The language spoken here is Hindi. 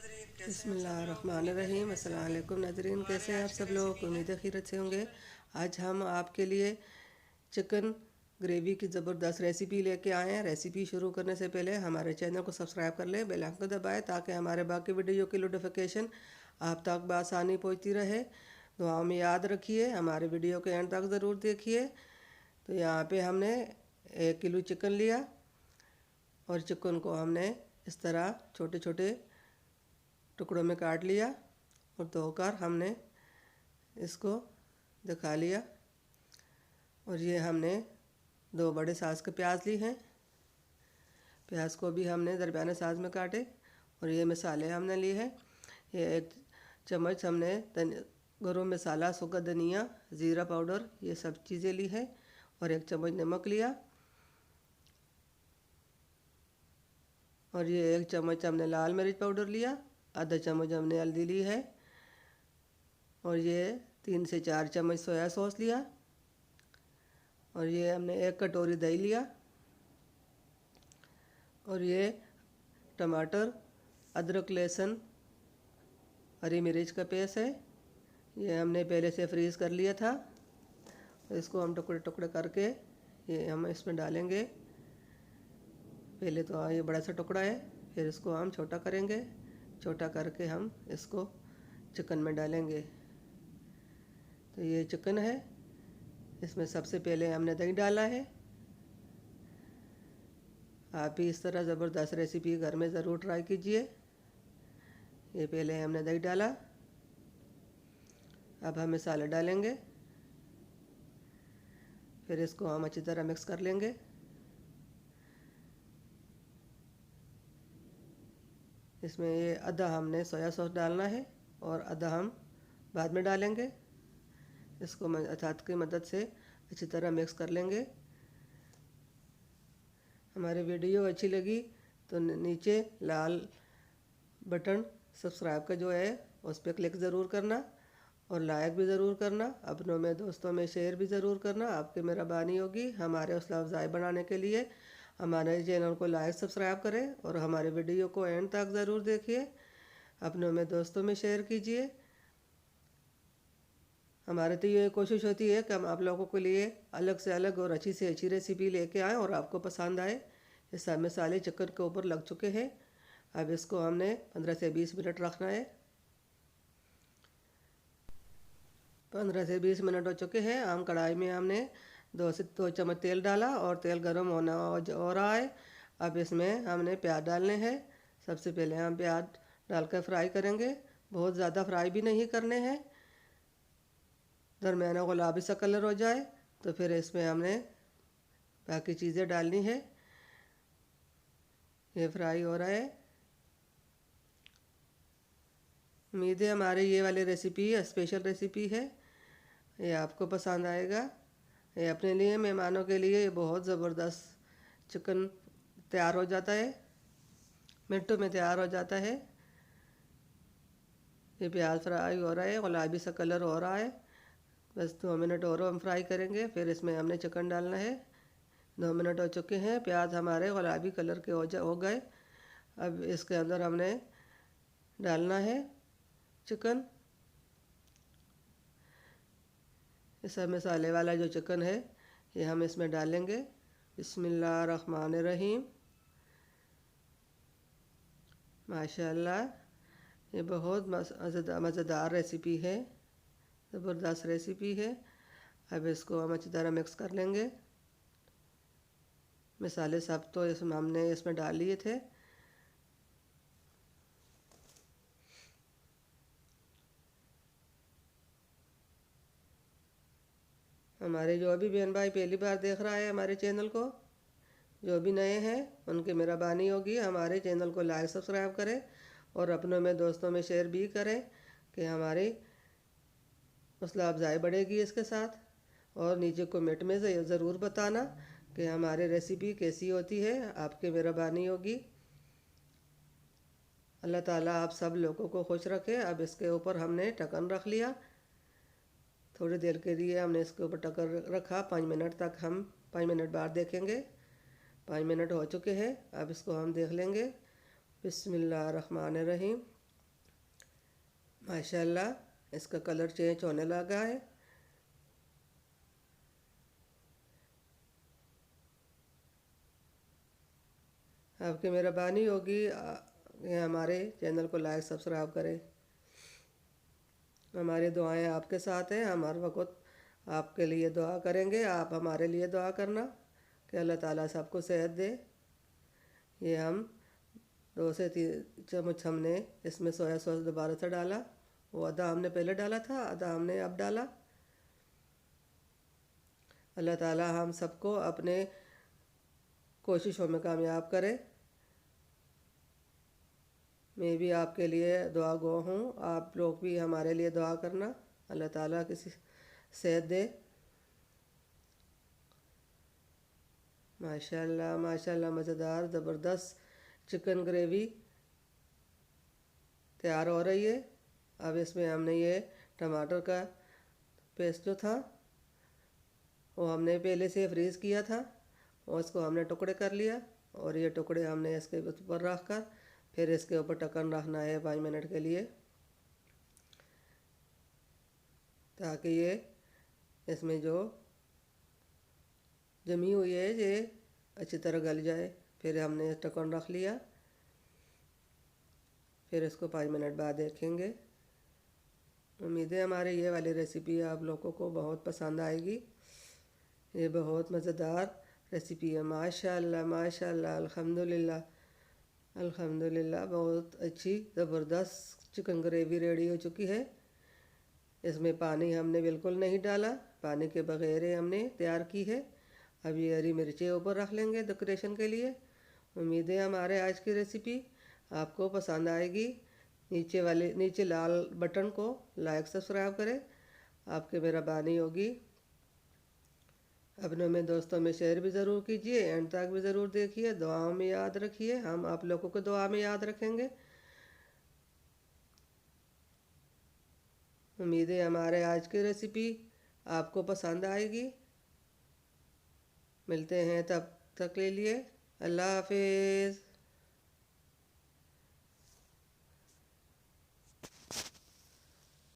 बिस्मिल्लाहिर्रहमानिर्रहीम। अस्सलाम वालेकुम नाज़रीन, कैसे हैं आप सब लोग? उम्मीद है खैरियत से होंगे। आज हम आपके लिए चिकन ग्रेवी की ज़बरदस्त रेसिपी लेके आए हैं। रेसिपी शुरू करने से पहले हमारे चैनल को सब्सक्राइब कर लें, बेल आइकन को दबाएं ताकि हमारे बाकी वीडियो की नोटिफिकेशन आप तक बआसानी पहुंचती रहे। दुआ में याद रखिए, हमारे वीडियो के एंड तक ज़रूर देखिए। तो यहाँ पे हमने 1 किलो चिकन लिया और चिकन को हमने इस तरह छोटे छोटे टुकड़ों में काट लिया और धोकर हमने इसको दिखा लिया। और ये हमने 2 बड़े साइज़ के प्याज ली हैं। प्याज को भी हमने दरमियाने साइज़ में काटे। और ये मसाले हमने लिए हैं। ये 1 चम्मच हमने गरम मसाला, सूखा धनिया, ज़ीरा पाउडर, ये सब चीज़ें ली हैं। और 1 चम्मच नमक लिया। और ये 1 चम्मच हमने लाल मिर्च पाउडर लिया। आधा चम्मच हमने हल्दी ली है। और ये 3 से 4 चम्मच सोया सॉस लिया। और ये हमने 1 कटोरी दही लिया। और ये टमाटर, अदरक, लहसुन, हरी मिर्च का पेस्ट है। ये हमने पहले से फ्रीज़ कर लिया था। इसको हम टुकड़े टुकड़े करके ये हम इसमें डालेंगे। पहले तो ये बड़ा सा टुकड़ा है, फिर इसको हम छोटा करेंगे। छोटा करके हम इसको चिकन में डालेंगे। तो ये चिकन है, इसमें सबसे पहले हमने दही डाला है। आप भी इस तरह ज़बरदस्त रेसिपी घर में ज़रूर ट्राई कीजिए। ये पहले हमने दही डाला। अब हम मसाले डालेंगे। फिर इसको हम अच्छी तरह मिक्स कर लेंगे। इसमें ये आधा हमने सोया सॉस डालना है और आधा हम बाद में डालेंगे। इसको हाथ की मदद से अच्छी तरह मिक्स कर लेंगे। हमारी वीडियो अच्छी लगी तो नीचे लाल बटन सब्सक्राइब का जो है उस पर क्लिक ज़रूर करना और लाइक भी ज़रूर करना। अपनों में, दोस्तों में शेयर भी ज़रूर करना। आपकी मेहरबानी होगी हमारे हौसला अफजाई बढ़ाने के लिए। हमारे चैनल को लाइक सब्सक्राइब करें और हमारे वीडियो को एंड तक ज़रूर देखिए। अपनों में, दोस्तों में शेयर कीजिए। हमारी तो ये कोशिश होती है कि हम आप लोगों के लिए अलग से अलग और अच्छी से अच्छी रेसिपी लेके आएँ और आपको पसंद आए। ये सब मसाले चिकन के ऊपर लग चुके हैं। अब इसको हमने 15 से 20 मिनट रखना है। 15 से 20 मिनट हो चुके हैं। हम कढ़ाई में हमने 2 चम्मच तेल डाला और तेल गर्म होना हो रहा है। अब इसमें हमने प्याज डालने हैं। सबसे पहले हम प्याज डालकर फ्राई करेंगे। बहुत ज़्यादा फ्राई भी नहीं करने हैं, दरमियाना गुलाबी सा कलर हो जाए तो फिर इसमें हमने बाकी चीज़ें डालनी है। ये फ्राई हो रहा है। उम्मीद है हमारी ये वाली रेसिपी स्पेशल रेसिपी है, ये आपको पसंद आएगा। ये अपने लिए, मेहमानों के लिए ये बहुत ज़बरदस्त चिकन तैयार हो जाता है, मिनटों में तैयार हो जाता है। ये प्याज फ्राई हो रहा है, गुलाबी सा कलर हो रहा है। बस 2 मिनट और हम फ्राई करेंगे, फिर इसमें हमने चिकन डालना है। 2 मिनट हो चुके हैं, प्याज हमारे गुलाबी कलर के हो गए। अब इसके अंदर हमने डालना है चिकन। ये सब मसाले वाला जो चिकन है ये हम इसमें डालेंगे। बिस्मिल्लाहिर्रहमानिर्रहीम। माशाल्लाह, ये बहुत मज़ेदार रेसिपी है, ज़बरदस्त रेसिपी है। अब इसको हम अच्छी तरह मिक्स कर लेंगे। मसाले सब तो इसमें हमने डाल लिए थे। हमारे जो भी बहन भाई पहली बार देख रहा है हमारे चैनल को, जो भी नए हैं, उनकी मेहरबानी होगी हमारे चैनल को लाइक सब्सक्राइब करें और अपनों में, दोस्तों में शेयर भी करें कि हमारी हौसला अफजाई बढ़ेगी इसके साथ। और नीचे कमेंट में ज़रूर बताना कि हमारी रेसिपी कैसी होती है। आपकी मेहरबानी होगी। अल्लाह ताला आप सब लोगों को खुश रखे। अब इसके ऊपर हमने ढक्कन रख लिया। थोड़ी देर के लिए हमने इसके ऊपर ढक्कन रखा, 5 मिनट तक। हम 5 मिनट बाद देखेंगे। 5 मिनट हो चुके हैं। अब इसको हम देख लेंगे। बिस्मिल्लाहिर्रहमानिर्रहीम। माशाल्लाह इसका कलर चेंज होने लगा है। आपकी मेहरबानी होगी ये हमारे चैनल को लाइक सब्सक्राइब करें। हमारी दुआएं आपके साथ हैं, हम हर वक्त आपके लिए दुआ करेंगे, आप हमारे लिए दुआ करना कि अल्लाह ताला सबको सेहत दे। ये हम 2 से 3 चम्मच हमने इसमें सोया सॉस दोबारा से डाला। वो आधा हमने पहले डाला था, आधा हमने अब डाला। अल्लाह ताला हम सबको अपने कोशिशों में कामयाब करे। मैं भी आपके लिए दुआ गो हूँ, आप लोग भी हमारे लिए दुआ करना, अल्लाह ताला किसी सेहत दे। माशाल्लाह माशाल्लाह मज़ेदार ज़बरदस्त चिकन ग्रेवी तैयार हो रही है। अब इसमें हमने ये टमाटर का पेस्ट जो था वो हमने पहले से फ्रीज़ किया था और उसको हमने टुकड़े कर लिया और ये टुकड़े हमने इसके ऊपर रख कर फिर इसके ऊपर ढक्कन रखना है 5 मिनट के लिए, ताकि ये इसमें जो जमी हुई है ये अच्छी तरह गल जाए। फिर हमने ढक्कन रख लिया, फिर इसको 5 मिनट बाद देखेंगे। उम्मीद है हमारी ये वाली रेसिपी आप लोगों को बहुत पसंद आएगी। ये बहुत मज़ेदार रेसिपी है। माशाल्लाह माशाल्लाह अल्हम्दुलिल्लाह अल्हम्दुलिल्लाह बहुत अच्छी ज़बरदस्त चिकन ग्रेवी रेडी हो चुकी है। इसमें पानी हमने बिल्कुल नहीं डाला, पानी के बगैर हमने तैयार की है। अब ये हरी मिर्चें ऊपर रख लेंगे डेकोरेशन के लिए। उम्मीद है हमारे आज की रेसिपी आपको पसंद आएगी। नीचे लाल बटन को लाइक सब्सक्राइब करें, आपकी मेहरबानी होगी। अपनों में दोस्तों में शेयर भी ज़रूर कीजिए, एंड तक भी ज़रूर देखिए, दुआओं में याद रखिए, हम आप लोगों को दुआ में याद रखेंगे। उम्मीद है हमारे आज की रेसिपी आपको पसंद आएगी। मिलते हैं तब तक के लिए अल्लाह हाफिज़।